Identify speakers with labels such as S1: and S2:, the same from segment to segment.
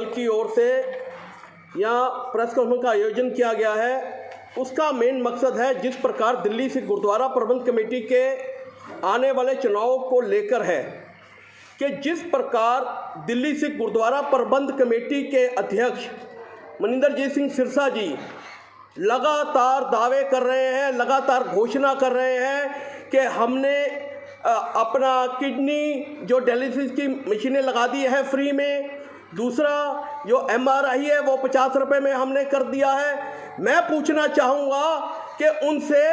S1: दल की ओर से यहाँ प्रेस कॉन्फ्रेंस का आयोजन किया गया है, उसका मेन मकसद है जिस प्रकार दिल्ली सिख गुरुद्वारा प्रबंध कमेटी के आने वाले चुनाव को लेकर है कि जिस प्रकार दिल्ली सिख गुरुद्वारा प्रबंध कमेटी के अध्यक्ष मनिंदरजीत सिंह सिरसा जी लगातार दावे कर रहे हैं, लगातार घोषणा कर रहे हैं कि हमने अपना किडनी जो डायलिसिस की मशीनें लगा दी है फ्री में, दूसरा जो MRI है वो 50 रुपये में हमने कर दिया है। मैं पूछना चाहूँगा कि उनसे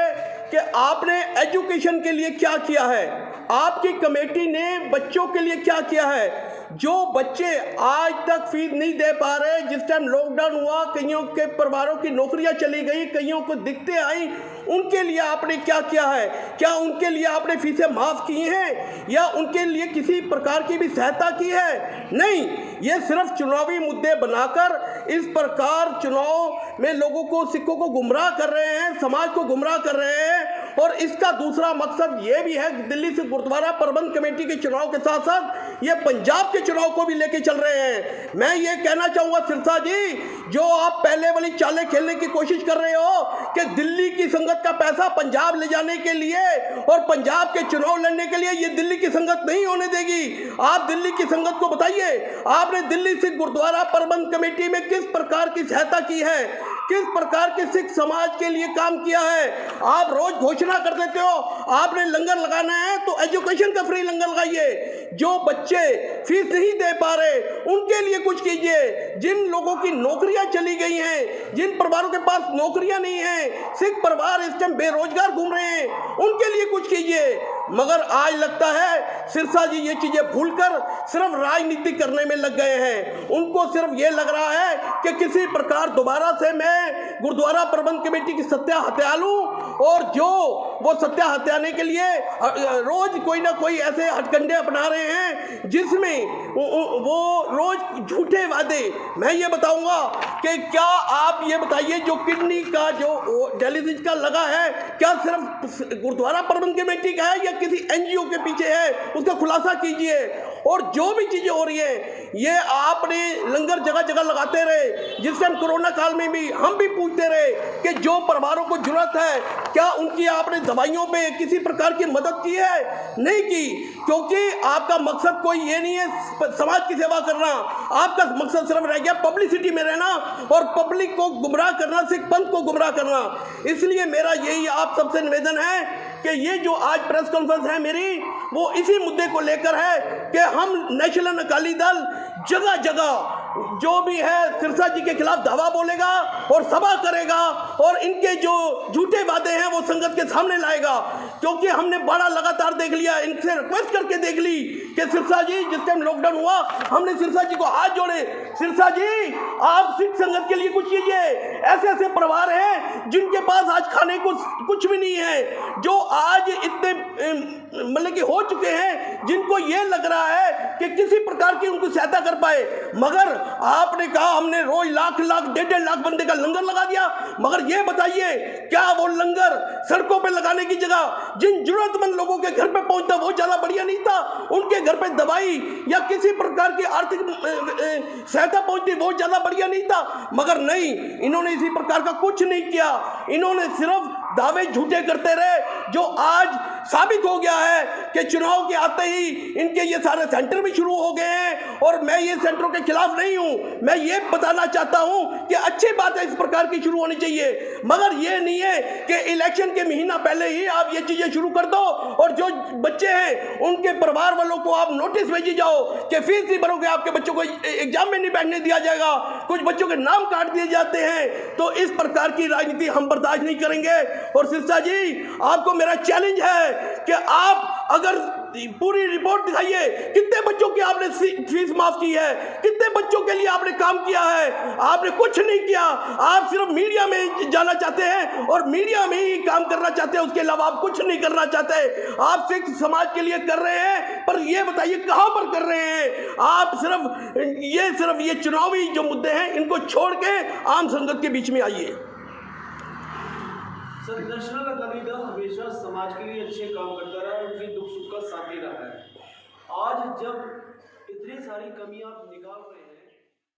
S1: कि आपने एजुकेशन के लिए क्या किया है, आपकी कमेटी ने बच्चों के लिए क्या किया है। जो बच्चे आज तक फीस नहीं दे पा रहे, जिस टाइम लॉकडाउन हुआ कईयों के परिवारों की नौकरियां चली गई, कईयों को दिक्कतें आई, उनके लिए आपने क्या किया है? क्या उनके लिए आपने फीसें माफ़ की हैं या उनके लिए किसी प्रकार की भी सहायता की है? नहीं, ये सिर्फ चुनावी मुद्दे बनाकर इस प्रकार चुनाव में लोगों को, सिखों को गुमराह कर रहे हैं, समाज को गुमराह कर रहे हैं। और इसका दूसरा मकसद ये भी है, दिल्ली सिख गुरुद्वारा प्रबंध कमेटी के चुनाव के साथ साथ ये पंजाब के चुनाव को भी लेके चल रहे हैं। मैं ये कहना चाहूँगा सिरसा जी, जो आप पहले वाली चालें खेलने की कोशिश कर रहे हो कि दिल्ली की संगत का पैसा पंजाब ले जाने के लिए और पंजाब के चुनाव लड़ने के लिए, ये दिल्ली की संगत नहीं होने देगी। आप दिल्ली की संगत को बताइए, आपने दिल्ली सिख गुरुद्वारा प्रबंध कमेटी में किस प्रकार की सहायता की है, किस प्रकार के सिख समाज के लिए काम किया है। आप रोज घोषणा कर देते हो आपने लंगर लगाना है तो एजुकेशन का फ्री लंगर लगाइए। जो बच्चे फीस नहीं दे पा रहे उनके लिए कुछ कीजिए। जिन लोगों की नौकरियां चली गई हैं, जिन परिवारों के पास नौकरियां नहीं हैं, सिख परिवार इस टाइम बेरोजगार घूम रहे हैं, उनके लिए कुछ कीजिए। मगर आज लगता है सिरसा जी ये चीजें भूलकर सिर्फ राजनीति करने में लग गए हैं। उनको सिर्फ ये लग रहा है कि किसी प्रकार दोबारा से मैं गुरुद्वारा प्रबंध कमेटी की सत्या हत्या लूं, और जो वो सत्या हत्याने के लिए रोज कोई ना कोई ऐसे हथकंडे अपना रहे हैं जिसमें वो रोज झूठे वादे। मैं ये बताऊंगा कि क्या आप ये बताइए, जो किडनी का जो डायलिसिस का लगा है, क्या सिर्फ गुरुद्वारा प्रबंध कमेटी का है या किसी NGO के पीछे है? उसका खुलासा कीजिए। और जो भी चीजें हो रही है, ये आपने लंगर जगह जगह लगाते रहे, जिस टाइम कोरोना काल में भी हम भी पूछते रहे कि जो परिवारों को जरूरत है क्या उनकी आपने दवाइयों पे किसी प्रकार की मदद की है? नहीं की, क्योंकि आपका मकसद कोई ये नहीं है समाज की सेवा करना, आपका मकसद सिर्फ रह गया पब्लिसिटी में रहना और पब्लिक को गुमराह करना, सिख पंथ को गुमराह करना। इसलिए मेरा यही आप सबसे निवेदन है कि ये जो आज प्रेस कॉन्फ्रेंस है मेरी, वो इसी मुद्दे को लेकर है कि हम नेशनल अकाली दल जगह जगह जो भी है सिरसा जी के खिलाफ दावा बोलेगा और सभा करेगा और इनके जो झूठे वादे हैं वो संगत के सामने लाएगा। क्योंकि हमने बड़ा लगातार देख लिया, इनसे रिक्वेस्ट करके देख ली कि सिरसा जी, जिस टाइम लॉकडाउन हुआ हमने सिरसा जी को हाथ जोड़े, सिरसा जी आप सिख संगत के लिए कुछ कीजिए। ऐसे ऐसे परिवार हैं जिनके पास आज खाने को कुछ भी नहीं है, जो आज इतने मतलब कि हो चुके हैं, जिनको ये लग रहा है कि किसी प्रकार की उनको सहायता कर पाए। मगर आपने कहा हमने रोज लाख लाख 1.5 लाख बंदे का लंगर लगा दिया। मगर ये बताइए, क्या वो लंगर सड़कों पे लगाने की जगह जिन जरूरतमंद लोगों के घर पे पहुंचता वो ज्यादा बढ़िया नहीं था? उनके घर पे दवाई या किसी प्रकार की आर्थिक सहायता पहुंचती वो ज्यादा बढ़िया नहीं था? मगर नहीं, इन्होंने इसी प्रकार का कुछ नहीं किया। इन्होंने सिर्फ दावे झूठे करते रहे, जो आज साबित हो गया है कि चुनाव के आते ही इनके ये सारे सेंटर भी शुरू हो गए हैं। और मैं ये सेंटरों के खिलाफ नहीं हूं, मैं ये बताना चाहता हूं कि अच्छी बात है इस प्रकार की शुरू होनी चाहिए, मगर ये नहीं है कि इलेक्शन के महीना पहले ही आप ये चीजें शुरू कर दो और जो बच्चे हैं उनके परिवार वालों को आप नोटिस भेजी जाओ कि फीस नहीं भरोगे आपके बच्चों को एग्जाम में नहीं बैठने दिया जाएगा, कुछ बच्चों के नाम काट दिए जाते हैं। तो इस प्रकार की राजनीति हम बर्दाश्त नहीं करेंगे। और सिरसा जी, आपको मेरा चैलेंज है कि आप अगर पूरी रिपोर्ट दिखाइए, कितने बच्चों की आपने फीस माफ की है, कितने बच्चों के लिए आपने काम किया है? आपने कुछ नहीं किया। आप सिर्फ मीडिया में जाना चाहते हैं और मीडिया में ही काम करना चाहते हैं, उसके अलावा आप कुछ नहीं करना चाहते। आप सिख समाज के लिए कर रहे हैं, पर ये बताइए कहां पर कर रहे हैं? आप सिर्फ ये चुनावी जो मुद्दे हैं इनको छोड़ के आम संगत के बीच में आइए।
S2: सर, नेशनल अकाली दल हमेशा समाज के लिए अच्छे काम करता रहा है, उनके दुख सुख का साथी रहा है। आज जब इतनी सारी कमियां आप निकाल रहे हैं